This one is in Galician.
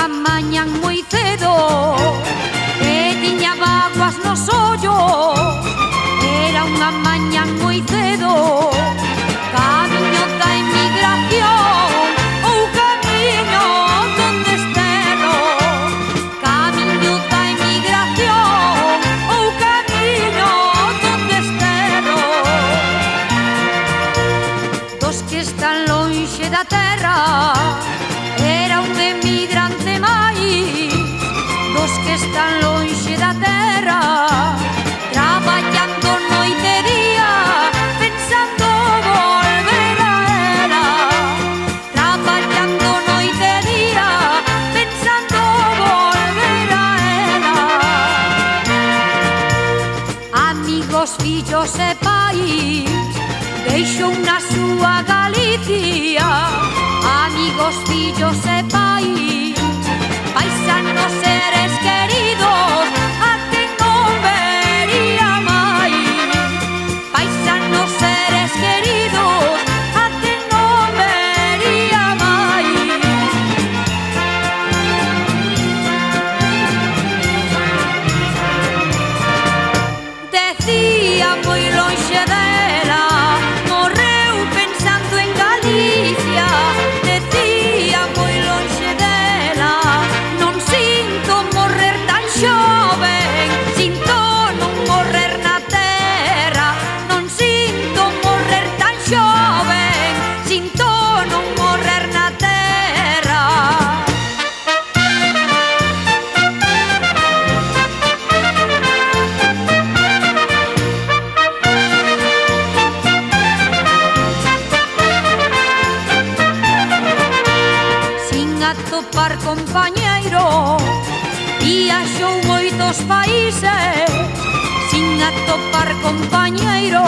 unha mañan moi cedo que tiña vaguas nos ollos. Era unha mañan moi cedo, camiño da emigración ou camiño dun desterro. Camiño da emigración ou camiño dun desterro. Dos que están lonxe da terra, era un emigrante máis. Dos que están lonxe da terra, traballando noite e día, pensando volver a ela. Traballando noite e día, pensando volver a ela. Amigos, fillos e pais, deixou na súa Galicia. Amigos, fillos e pais, paisanos, seres queridos, a quen non vería máis. Paisanos, seres queridos, a quen non vería máis. Decía moi lonxe dela, morreu pensando en Galicia. Decía moi lonxe dela, non sinto morrer tan xoven. Sinto non morrer na terra, non sinto morrer tan xoven. Sinto non morrer na terra. Sin atopar compañeiro, viaxou moitos países. Sin atopar compañeiro,